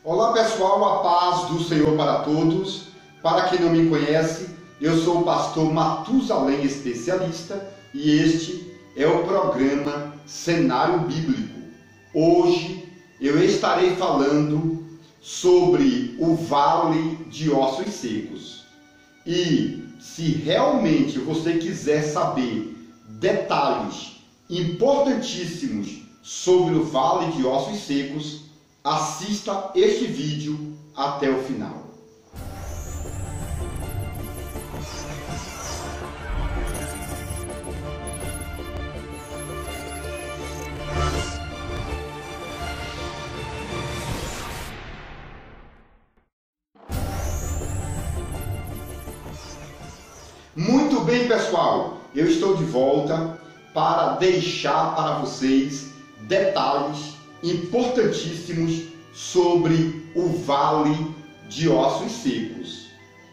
Olá pessoal, a paz do Senhor para todos. Para quem não me conhece, eu sou o pastor Matusalém Especialista e este é o programa Cenário Bíblico. Hoje eu estarei falando sobre o Vale de Ossos Secos. E se realmente você quiser saber detalhes importantíssimos sobre o Vale de Ossos Secos, assista este vídeo até o final. Muito bem, pessoal, eu estou de volta para deixar para vocês detalhes importantíssimos sobre o Vale de Ossos Secos.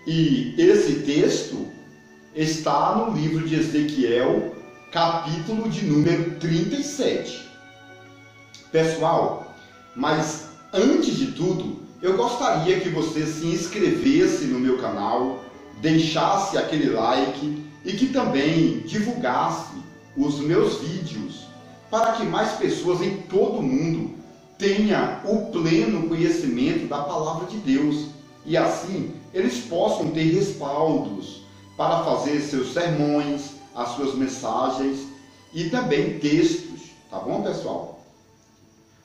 E esse texto está no livro de Ezequiel, capítulo de número 37. Pessoal, mas antes de tudo, eu gostaria que você se inscrevesse no meu canal, deixasse aquele like e que também divulgasse os meus vídeos para que mais pessoas em todo o mundo tenham o pleno conhecimento da palavra de Deus e assim eles possam ter respaldos para fazer seus sermões, as suas mensagens e também textos, tá bom, pessoal?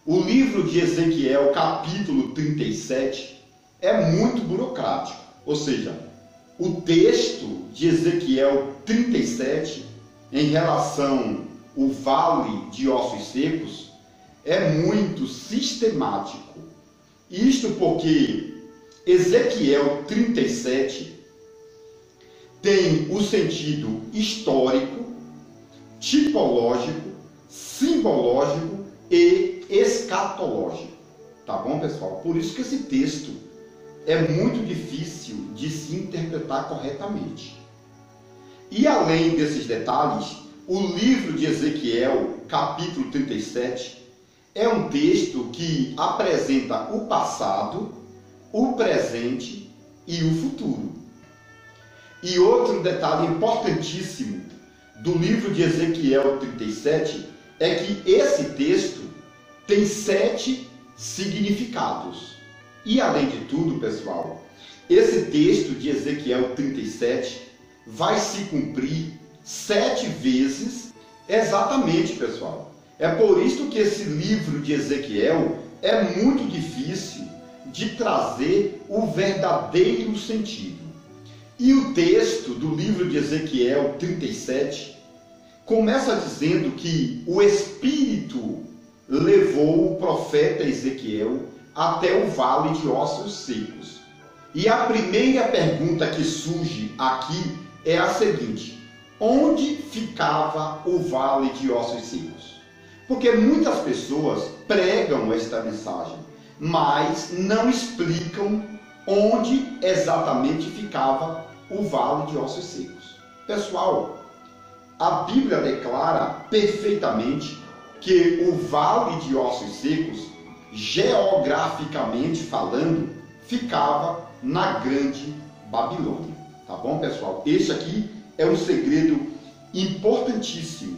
O livro de Ezequiel, capítulo 37, é muito burocrático, ou seja, o texto de Ezequiel 37 em relação ao Vale de Ossos Secos é muito sistemático. Isto porque Ezequiel 37 tem o sentido histórico, tipológico, simbológico e escatológico. Tá bom, pessoal? Por isso que esse texto é muito difícil de se interpretar corretamente. E além desses detalhes, o livro de Ezequiel, capítulo 37, é um texto que apresenta o passado, o presente e o futuro. E outro detalhe importantíssimo do livro de Ezequiel 37 é que esse texto tem 7 significados. E além de tudo, pessoal, esse texto de Ezequiel 37 vai se cumprir 7 vezes exatamente, pessoal. É por isso que esse livro de Ezequiel é muito difícil de trazer o verdadeiro sentido. E o texto do livro de Ezequiel 37 começa dizendo que o Espírito levou o profeta Ezequiel até o Vale de Ossos Secos. E a primeira pergunta que surge aqui é a seguinte: onde ficava o Vale de Ossos Secos? Porque muitas pessoas pregam esta mensagem, mas não explicam onde exatamente ficava o Vale de Ossos Secos. Pessoal, a Bíblia declara perfeitamente que o Vale de Ossos Secos, geograficamente falando, ficava na Grande Babilônia. Tá bom, pessoal? Este aqui é um segredo importantíssimo.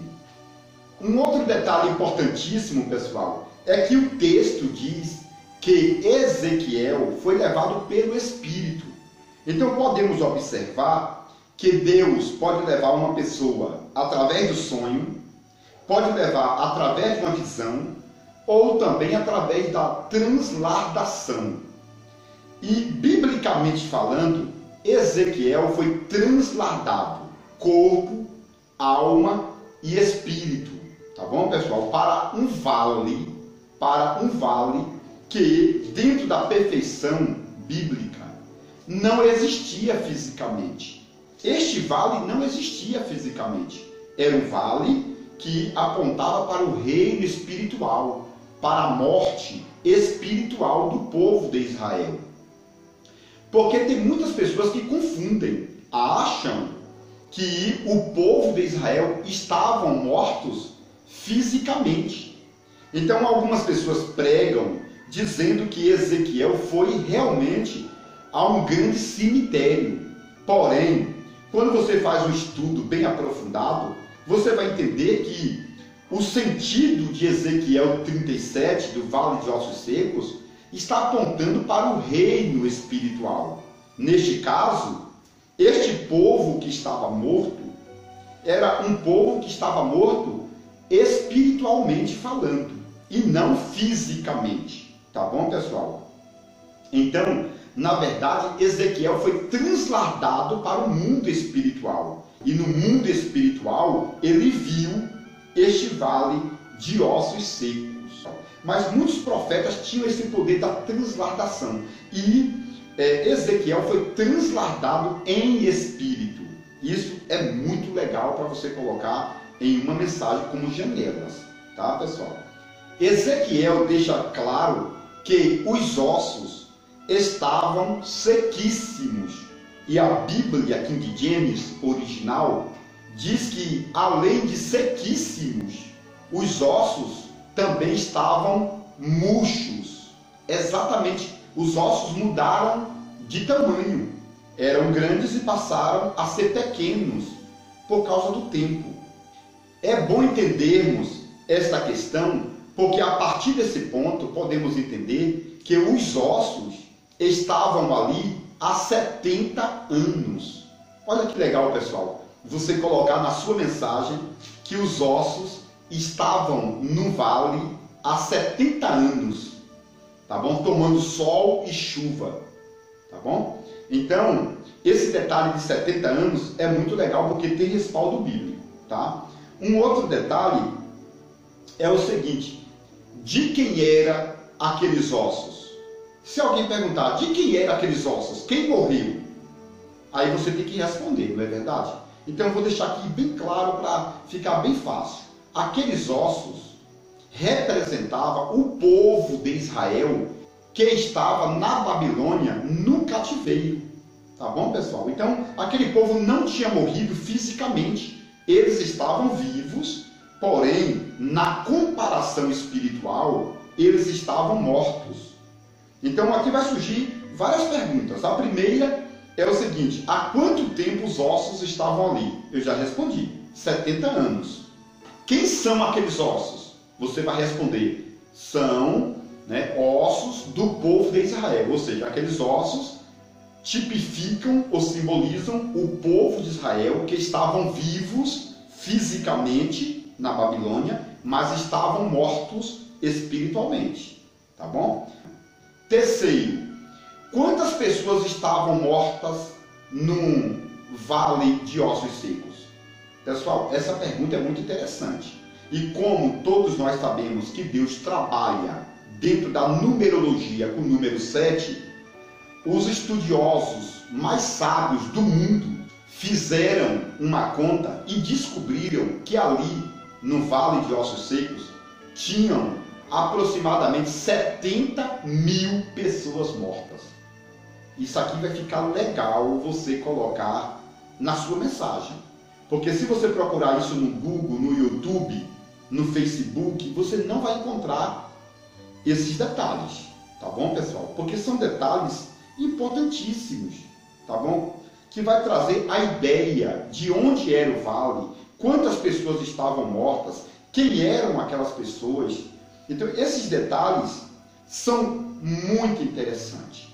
Um outro detalhe importantíssimo, pessoal, é que o texto diz que Ezequiel foi levado pelo Espírito. Então podemos observar que Deus pode levar uma pessoa através do sonho, pode levar através de uma visão, ou também através da transladação. E, biblicamente falando, Ezequiel foi transladado, corpo, alma e espírito, tá bom, pessoal? Para um vale que, dentro da perfeição bíblica, não existia fisicamente. Este vale não existia fisicamente. Era um vale que apontava para o reino espiritual, para a morte espiritual do povo de Israel. Porque tem muitas pessoas que confundem, acham que o povo de Israel estavam mortos fisicamente. Então algumas pessoas pregam dizendo que Ezequiel foi realmente a um grande cemitério. Porém, quando você faz um estudo bem aprofundado, você vai entender que o sentido de Ezequiel 37, do Vale de Ossos Secos, está apontando para o reino espiritual. Neste caso, este povo que estava morto, era um povo que estava morto espiritualmente falando, e não fisicamente. Tá bom, pessoal? Então, na verdade, Ezequiel foi transladado para o mundo espiritual. E no mundo espiritual, ele viu este vale de ossos secos. Mas muitos profetas tinham esse poder da transladação. E Ezequiel foi transladado em espírito. Isso é muito legal para você colocar em uma mensagem como janelas. Tá, pessoal? Ezequiel deixa claro que os ossos estavam sequíssimos. E a Bíblia King James original diz que, além de sequíssimos, os ossos também estavam murchos. Exatamente, os ossos mudaram de tamanho. Eram grandes e passaram a ser pequenos por causa do tempo. É bom entendermos esta questão, porque a partir desse ponto podemos entender que os ossos estavam ali há 70 anos. Olha que legal, pessoal, você colocar na sua mensagem que os ossos estavam no vale há 70 anos, tá bom? Tomando sol e chuva, tá bom? Então, esse detalhe de 70 anos é muito legal porque tem respaldo bíblico, tá? Um outro detalhe é o seguinte: de quem eram aqueles ossos? Se alguém perguntar, de quem eram aqueles ossos? Quem morreu? Aí você tem que responder, não é verdade? Então eu vou deixar aqui bem claro para ficar bem fácil. Aqueles ossos representavam o povo de Israel que estava na Babilônia no cativeiro. Tá bom, pessoal? Então, aquele povo não tinha morrido fisicamente. Eles estavam vivos, porém, na comparação espiritual, eles estavam mortos. Então aqui vai surgir várias perguntas. A primeira é o seguinte: há quanto tempo os ossos estavam ali? Eu já respondi, 70 anos. Quem são aqueles ossos? Você vai responder, são ossos do povo de Israel. Ou seja, aqueles ossos tipificam ou simbolizam o povo de Israel que estavam vivos fisicamente na Babilônia, mas estavam mortos espiritualmente. Tá bom? Terceiro, quantas pessoas estavam mortas num vale de ossos secos? Pessoal, essa pergunta é muito interessante. E como todos nós sabemos que Deus trabalha dentro da numerologia com o número 7, os estudiosos mais sábios do mundo fizeram uma conta e descobriram que ali, no vale de ossos secos, tinham aproximadamente 70 mil pessoas mortas. Isso aqui vai ficar legal você colocar na sua mensagem. Porque se você procurar isso no Google, no YouTube, no Facebook, você não vai encontrar esses detalhes. Tá bom, pessoal? Porque são detalhes importantíssimos. Tá bom? Que vai trazer a ideia de onde era o vale, quantas pessoas estavam mortas, quem eram aquelas pessoas. Então, esses detalhes são muito interessantes.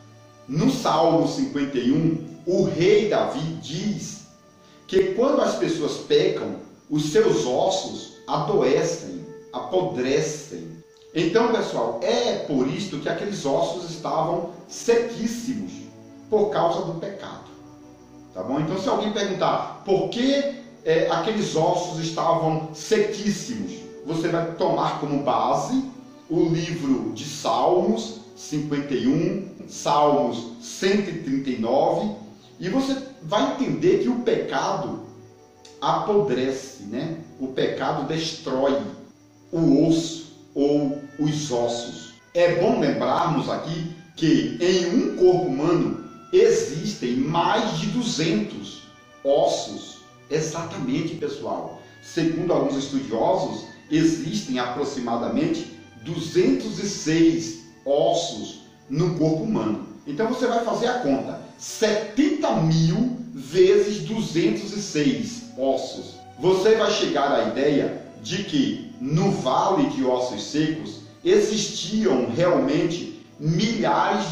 No Salmo 51, o rei Davi diz que quando as pessoas pecam, os seus ossos adoecem, apodrecem. Então, pessoal, é por isto que aqueles ossos estavam sequíssimos por causa do pecado. Tá bom? Então, se alguém perguntar por que aqueles ossos estavam sequíssimos, você vai tomar como base o livro de Salmos 51, Salmos 139, e você vai entender que o pecado apodrece, né? O pecado destrói o osso ou os ossos. É bom lembrarmos aqui que em um corpo humano existem mais de 200 ossos. Exatamente, pessoal. Segundo alguns estudiosos, existem aproximadamente 206 ossos no corpo humano. Então você vai fazer a conta. 70.000 vezes 206 ossos. Você vai chegar à ideia de que no vale de ossos secos existiam realmente milhares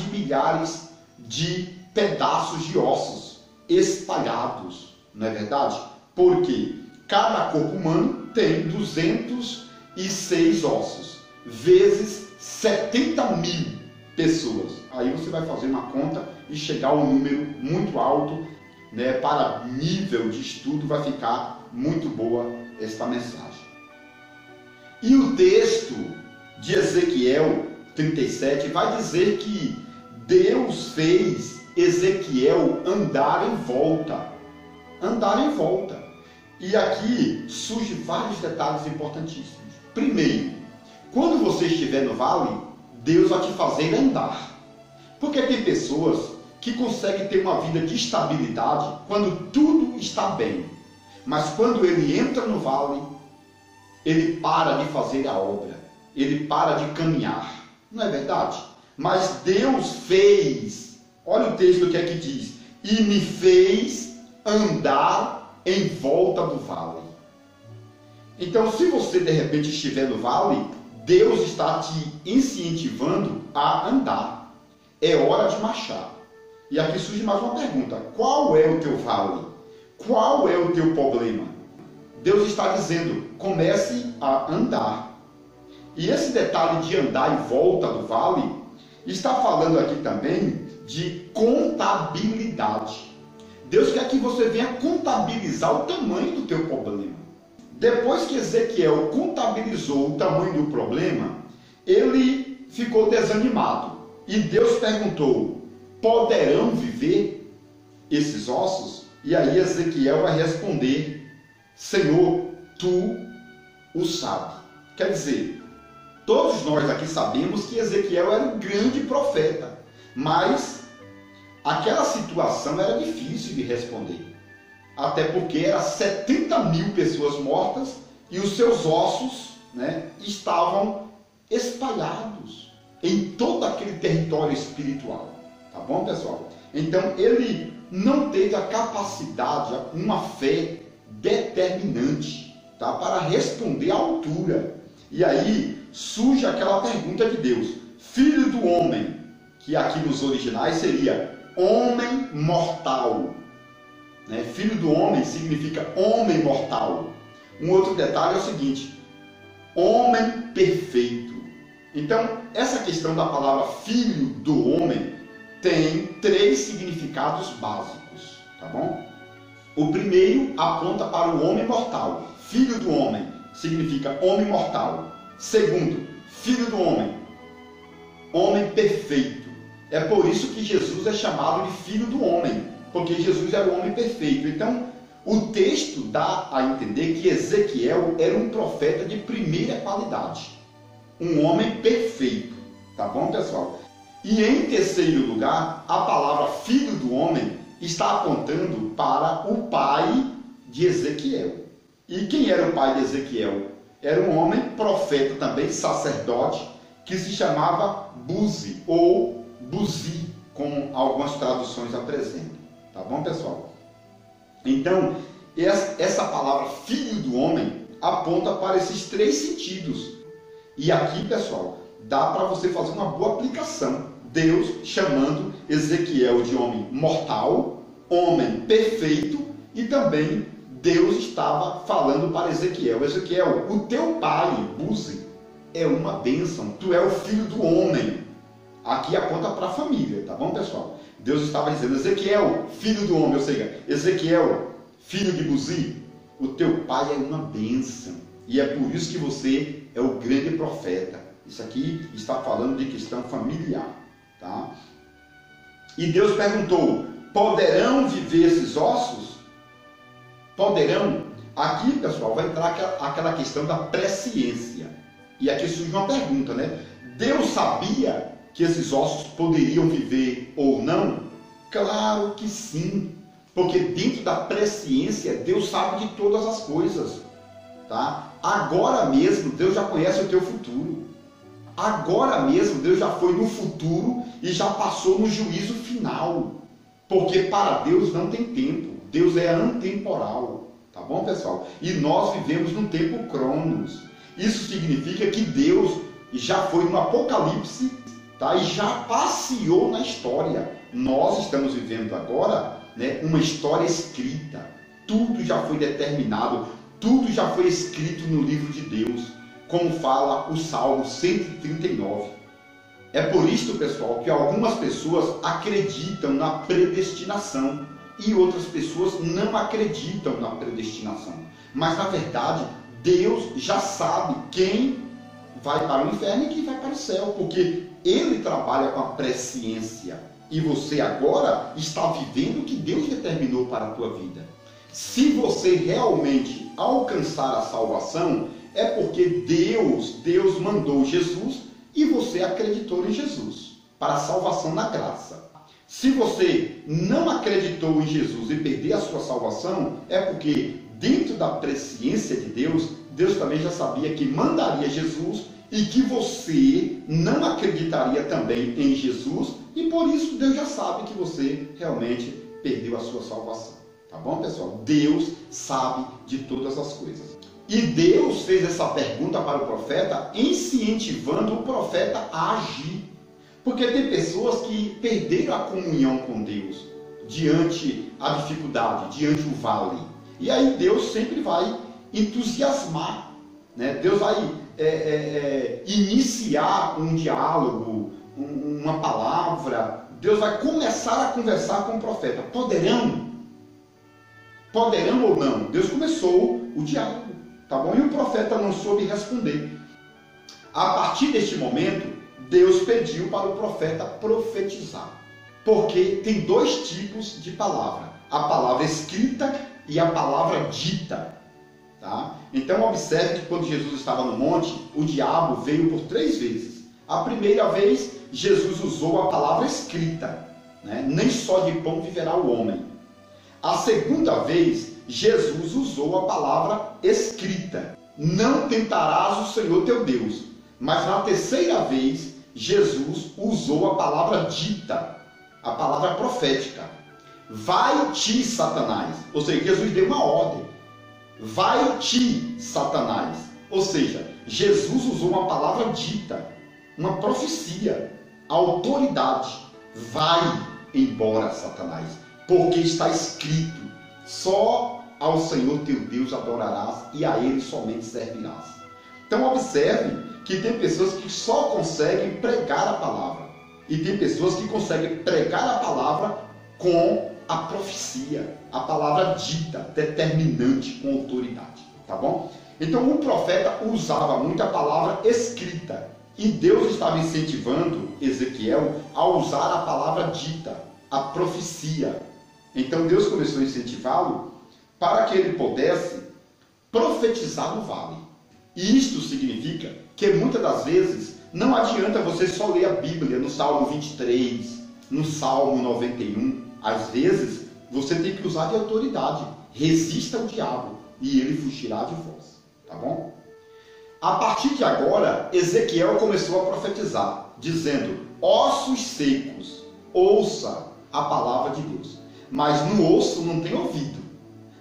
de pedaços de ossos espalhados, não é verdade? Porque cada corpo humano tem 206 ossos, vezes 70.000 pessoas. Aí você vai fazer uma conta e chegar a um número muito alto, né? Para nível de estudo vai ficar muito boa esta mensagem. E o texto de Ezequiel 37 vai dizer que Deus fez Ezequiel andar em volta. Andar em volta. E aqui surgem vários detalhes importantíssimos. Primeiro, quando você estiver no vale, Deus vai te fazer andar. Porque tem pessoas que conseguem ter uma vida de estabilidade quando tudo está bem. Mas quando ele entra no vale, ele para de fazer a obra. Ele para de caminhar. Não é verdade? Mas Deus fez, olha o texto que aqui diz, e me fez andar em volta do vale. Então, se você de repente estiver no vale, Deus está te incentivando a andar. É hora de marchar. E aqui surge mais uma pergunta. Qual é o teu vale? Qual é o teu problema? Deus está dizendo, comece a andar. E esse detalhe de andar em volta do vale, está falando aqui também de contabilidade. Deus quer que você venha contabilizar o tamanho do teu problema. Depois que Ezequiel contabilizou o tamanho do problema, ele ficou desanimado. E Deus perguntou, poderão viver esses ossos? E aí Ezequiel vai responder, Senhor, tu o sabe. Quer dizer, todos nós aqui sabemos que Ezequiel era um grande profeta, mas aquela situação era difícil de responder. Até porque eram 70.000 pessoas mortas e os seus ossos, né, estavam espalhados em todo aquele território espiritual. Tá bom, pessoal? Então, ele não teve a capacidade, uma fé determinante, tá, para responder à altura. E aí surge aquela pergunta de Deus, filho do homem, que aqui nos originais seria homem mortal. Né? Filho do homem significa homem mortal. Um outro detalhe é o seguinte, homem perfeito. Então, essa questão da palavra filho do homem tem 3 significados básicos, tá bom? O primeiro aponta para o homem mortal. Filho do homem significa homem mortal. Segundo, filho do homem, homem perfeito. É por isso que Jesus é chamado de filho do homem, porque Jesus era o homem perfeito. Então, o texto dá a entender que Ezequiel era um profeta de primeira qualidade, um homem perfeito, tá bom, pessoal? E em terceiro lugar, a palavra filho do homem está apontando para o pai de Ezequiel. E quem era o pai de Ezequiel? Era um homem profeta também, sacerdote, que se chamava Buzi, ou Buzi, como algumas traduções apresentam. Tá bom, pessoal? Então, essa palavra filho do homem aponta para esses 3 sentidos. E aqui, pessoal, dá para você fazer uma boa aplicação. Deus chamando Ezequiel de homem mortal, homem perfeito, e também Deus estava falando para Ezequiel, Ezequiel, o teu pai, Buzi, é uma bênção, tu é o filho do homem. Aqui aponta para a família, tá bom, pessoal? Deus estava dizendo, Ezequiel, filho do homem, ou seja, Ezequiel, filho de Buzi, o teu pai é uma bênção. E é por isso que você é o grande profeta. Isso aqui está falando de questão familiar, tá? E Deus perguntou, poderão viver esses ossos? Poderão? Aqui, pessoal, vai entrar aquela questão da presciência. E aqui surge uma pergunta, né? Deus sabia que esses ossos poderiam viver ou não? Claro que sim, porque dentro da presciência Deus sabe de todas as coisas, tá? Agora mesmo Deus já conhece o teu futuro. Agora mesmo Deus já foi no futuro e já passou no juízo final. Porque para Deus não tem tempo. Deus é atemporal. Tá bom, pessoal? E nós vivemos num tempo cronos. Isso significa que Deus já foi no Apocalipse, tá? E já passeou na história. Nós estamos vivendo agora, né, uma história escrita. Tudo já foi determinado. Tudo já foi escrito no livro de Deus. Como fala o Salmo 139. É por isso, pessoal, que algumas pessoas acreditam na predestinação e outras pessoas não acreditam na predestinação. Mas, na verdade, Deus já sabe quem vai para o inferno e quem vai para o céu, porque Ele trabalha com a presciência. E você agora está vivendo o que Deus determinou para a tua vida. Se você realmente alcançar a salvação, é porque Deus mandou Jesus e você acreditou em Jesus para a salvação na graça. Se você não acreditou em Jesus e perder a sua salvação, é porque dentro da presciência de Deus, Deus também já sabia que mandaria Jesus e que você não acreditaria também em Jesus, e por isso Deus já sabe que você realmente perdeu a sua salvação. Tá bom, pessoal? Deus sabe de todas as coisas. E Deus fez essa pergunta para o profeta, incentivando o profeta a agir. Porque tem pessoas que perderam a comunhão com Deus diante a dificuldade, diante o vale. E aí Deus sempre vai entusiasmar, né? Deus vai iniciar um diálogo, uma palavra. Deus vai começar a conversar com o profeta. Poderão ou não? Deus começou o diálogo. Tá bom? E o profeta não soube responder. A partir deste momento, Deus pediu para o profeta profetizar. Porque tem dois tipos de palavra. A palavra escrita e a palavra dita. Tá? Então observe que quando Jesus estava no monte, o diabo veio por 3 vezes. A primeira vez, Jesus usou a palavra escrita. Né? Nem só de pão viverá o homem. A segunda vez, Jesus usou a palavra escrita. Não tentarás o Senhor teu Deus. Mas na terceira vez, Jesus usou a palavra dita, a palavra profética. Vai-te, Satanás. Ou seja, Jesus deu uma ordem. Vai-te, Satanás. Ou seja, Jesus usou uma palavra dita, uma profecia, autoridade. Vai embora, Satanás. Porque está escrito, só ao Senhor teu Deus adorarás e a Ele somente servirás. Então observe que tem pessoas que só conseguem pregar a palavra. E tem pessoas que conseguem pregar a palavra com a profecia, a palavra dita, determinante, com autoridade. Tá bom? Então o profeta usava muito a palavra escrita. E Deus estava incentivando Ezequiel a usar a palavra dita, a profecia. Então Deus começou a incentivá-lo para que ele pudesse profetizar no vale. E isto significa que muitas das vezes não adianta você só ler a Bíblia no Salmo 23, no Salmo 91. Às vezes você tem que usar de autoridade. Resista ao diabo e ele fugirá de vós. Tá bom? A partir de agora, Ezequiel começou a profetizar, dizendo: ossos secos, ouça a palavra de Deus. Mas no osso não tem ouvido.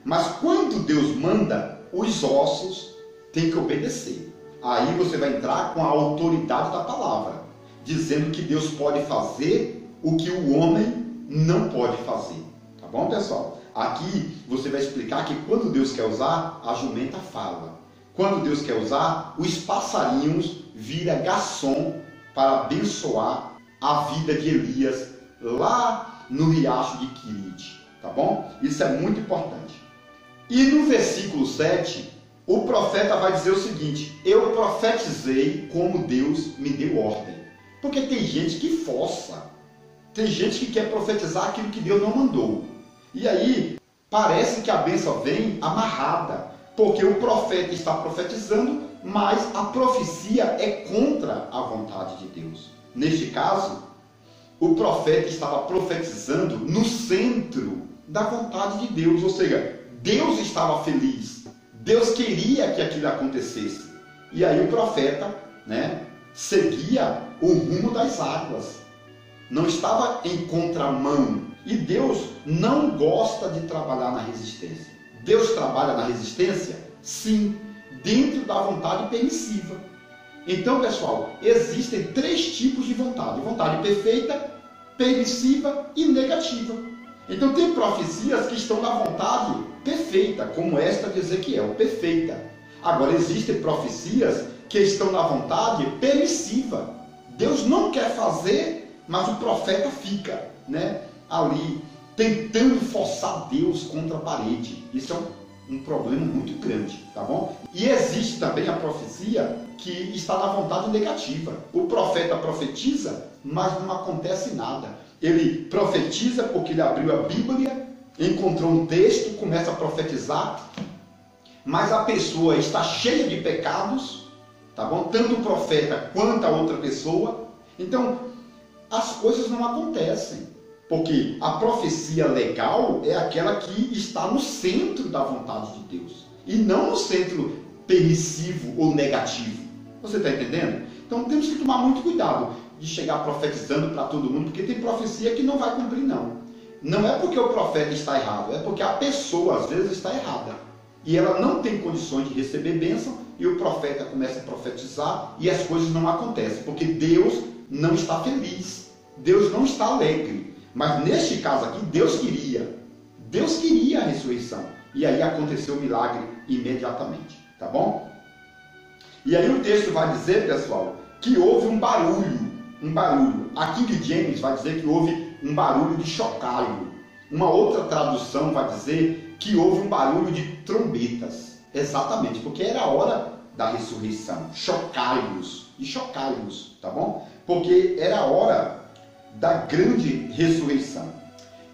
Mas quando Deus manda, os ossos têm que obedecer. Aí você vai entrar com a autoridade da palavra, dizendo que Deus pode fazer o que o homem não pode fazer. Tá bom, pessoal? Aqui você vai explicar que quando Deus quer usar, a jumenta fala. Quando Deus quer usar, os passarinhos viram garçom para abençoar a vida de Elias lá no riacho de Querite. Tá bom? Isso é muito importante. E no versículo 7, o profeta vai dizer o seguinte: eu profetizei como Deus me deu ordem. Porque tem gente que força. Tem gente que quer profetizar aquilo que Deus não mandou. E aí, parece que a bênção vem amarrada. Porque o profeta está profetizando, mas a profecia é contra a vontade de Deus. Neste caso, o profeta estava profetizando no centro da vontade de Deus. Ou seja, Deus estava feliz. Deus queria que aquilo acontecesse. E aí o profeta, seguia o rumo das águas, não estava em contramão. E Deus não gosta de trabalhar na resistência. Deus trabalha na resistência? Sim, dentro da vontade permissiva. Então, pessoal, existem 3 tipos de vontade: vontade perfeita, permissiva e negativa. Então, tem profecias que estão na vontade perfeita, como esta de Ezequiel, perfeita. Agora, existem profecias que estão na vontade permissiva. Deus não quer fazer, mas o profeta fica, ali tentando forçar Deus contra a parede. Isso é um problema muito grande, tá bom? E existe também a profecia que está na vontade negativa. O profeta profetiza, mas não acontece nada. Ele profetiza porque ele abriu a Bíblia, encontrou um texto, começa a profetizar, mas a pessoa está cheia de pecados, tá bom? Tanto o profeta quanto a outra pessoa. Então, as coisas não acontecem, porque a profecia legal é aquela que está no centro da vontade de Deus, e não no centro permissivo ou negativo. Você está entendendo? Então, temos que tomar muito cuidado de chegar profetizando para todo mundo, porque tem profecia que não vai cumprir, não. Não é porque o profeta está errado, é porque a pessoa, às vezes, está errada. E ela não tem condições de receber bênção, e o profeta começa a profetizar, e as coisas não acontecem, porque Deus não está feliz, Deus não está alegre. Mas neste caso aqui, Deus queria a ressurreição. E aí aconteceu o milagre imediatamente, tá bom? E aí o texto vai dizer, pessoal, que houve um barulho. A King James vai dizer que houve um barulho de chocalho. Uma outra tradução vai dizer que houve um barulho de trombetas. Exatamente, porque era a hora da ressurreição. Chocalhos, tá bom? Porque era a hora da grande ressurreição.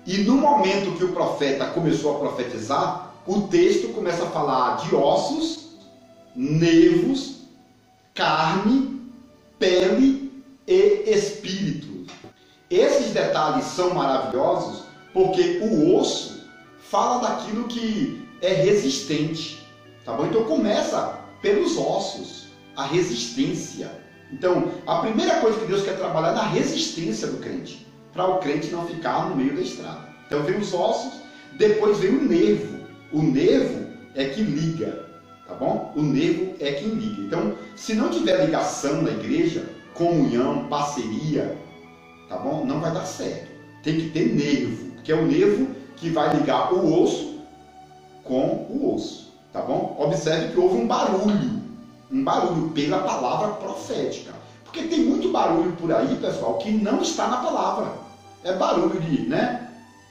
E no momento que o profeta começou a profetizar, o texto começa a falar de ossos, nervos, carne, pele e espírito. Esses detalhes são maravilhosos porque o osso fala daquilo que é resistente, tá bom? Então começa pelos ossos, a resistência. Então, a primeira coisa que Deus quer trabalhar é na resistência do crente, para o crente não ficar no meio da estrada. Então vem os ossos, depois vem o nervo. O nervo é que liga, tá bom? O nervo é quem liga. Então, se não tiver ligação na igreja, comunhão, parceria, tá bom? Não vai dar certo. Tem que ter nervo, que é o nervo que vai ligar o osso com o osso, tá bom? Observe que houve um barulho pela palavra profética. Porque tem muito barulho por aí, pessoal, que não está na palavra. É barulho de,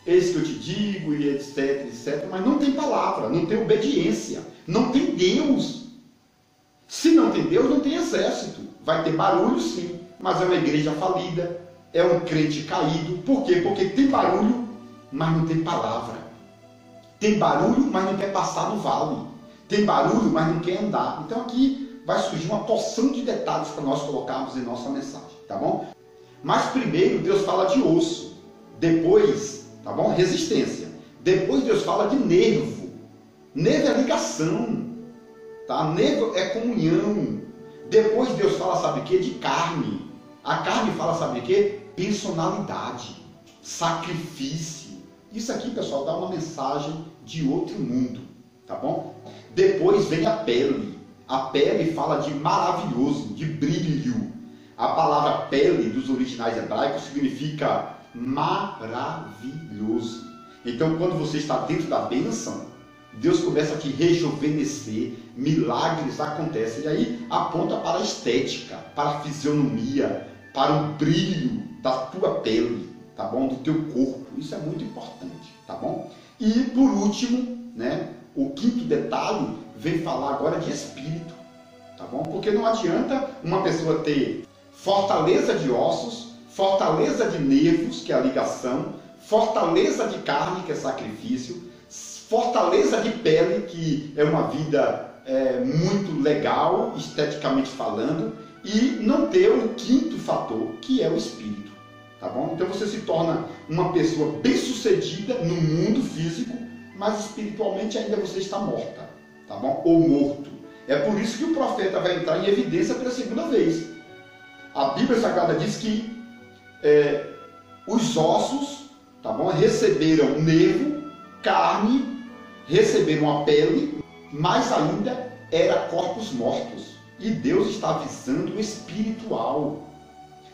eis que eu te digo, e etc, mas não tem palavra, não tem obediência, não tem Deus. Se não tem Deus, não tem exército. Vai ter barulho sim, mas é uma igreja falida, é um crente caído. Por quê? Porque tem barulho, mas não tem palavra. Tem barulho, mas não quer passar no vale. Tem barulho, mas não quer andar. Então aqui vai surgir uma porção de detalhes para nós colocarmos em nossa mensagem, tá bom? Mas primeiro Deus fala de osso, depois, tá bom? Resistência. Depois Deus fala de nervo. Nervo é ligação, tá? Nervo é comunhão. Depois Deus fala, sabe o que? De carne. A carne fala, sabe o que? Personalidade, sacrifício. Isso aqui, pessoal, dá uma mensagem de outro mundo, tá bom? Depois vem a pele. A pele fala de maravilhoso, de brilho. A palavra pele dos originais hebraicos significa maravilhoso. Então, quando você está dentro da bênção, Deus começa a te rejuvenescer, milagres acontecem. E aí aponta para a estética, para a fisionomia, para o brilho da tua pele, tá bom? Do teu corpo. Isso é muito importante, tá bom? E por último, o quinto detalhe vem falar agora de espírito, tá bom? Porque não adianta uma pessoa ter fortaleza de ossos, fortaleza de nervos, que é a ligação, fortaleza de carne, que é sacrifício, fortaleza de pele, que é uma vida muito legal, esteticamente falando, e não ter o quinto fator, que é o espírito, tá bom? Então você se torna uma pessoa bem-sucedida no mundo físico, mas espiritualmente ainda você está morta, tá bom? Ou morto. É por isso que o profeta vai entrar em evidência pela segunda vez. A Bíblia Sagrada diz que os ossos, tá bom, receberam nervo, carne, receberam a pele, mas ainda era corpos mortos. E Deus está visando o espiritual.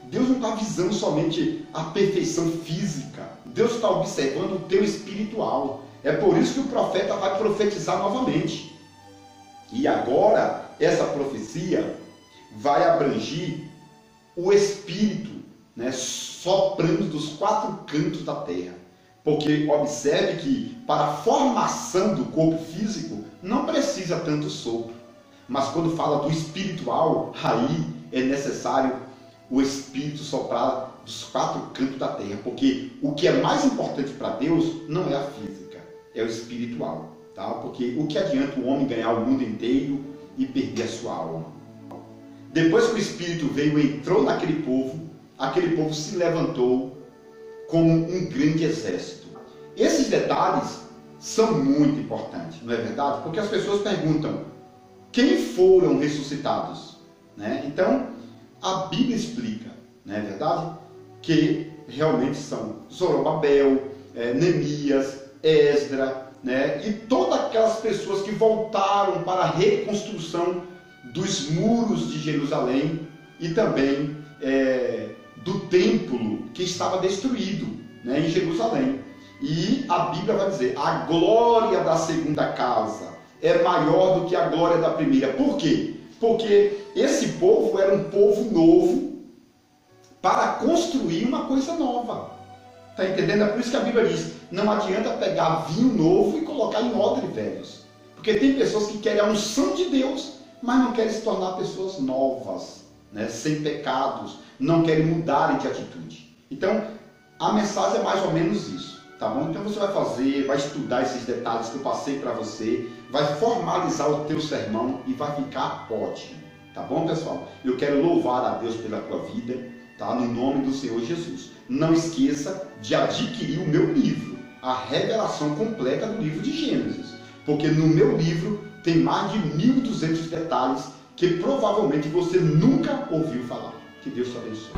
Deus não está visando somente a perfeição física. Deus está observando o teu espiritual. É por isso que o profeta vai profetizar novamente. E agora, essa profecia vai abranger o espírito, né, soprando dos 4 cantos da terra. Porque observe que para a formação do corpo físico não precisa tanto sopro. Mas quando fala do espiritual, aí é necessário o Espírito soprar dos 4 cantos da terra. Porque o que é mais importante para Deus não é a física, é o espiritual. Tá? Porque o que adianta o homem ganhar o mundo inteiro e perder a sua alma? Depois que o Espírito veio e entrou naquele povo se levantou como um grande exército. Esses detalhes são muito importantes, não é verdade? Porque as pessoas perguntam, quem foram ressuscitados? Né? Então, a Bíblia explica, não é verdade? Que realmente são Zorobabel, Neemias, Esdra, né? E todas aquelas pessoas que voltaram para a reconstrução dos muros de Jerusalém e também do templo que estava destruído, né, em Jerusalém. E a Bíblia vai dizer, a glória da segunda casa é maior do que a glória da primeira. Por quê? Porque esse povo era um povo novo para construir uma coisa nova. Está entendendo? É por isso que a Bíblia diz, não adianta pegar vinho novo e colocar em odre velhos. Porque tem pessoas que querem a unção de Deus, mas não querem se tornar pessoas novas, né, sem pecados, não querem mudarem de atitude. Então, a mensagem é mais ou menos isso, tá bom? Então você vai estudar esses detalhes que eu passei para você, vai formalizar o teu sermão e vai ficar ótimo, tá bom, pessoal? Eu quero louvar a Deus pela tua vida, tá? No nome do Senhor Jesus. Não esqueça de adquirir o meu livro, a revelação completa do livro de Gênesis, porque no meu livro tem mais de 1.200 detalhes que provavelmente você nunca ouviu falar. Que Deus te abençoe.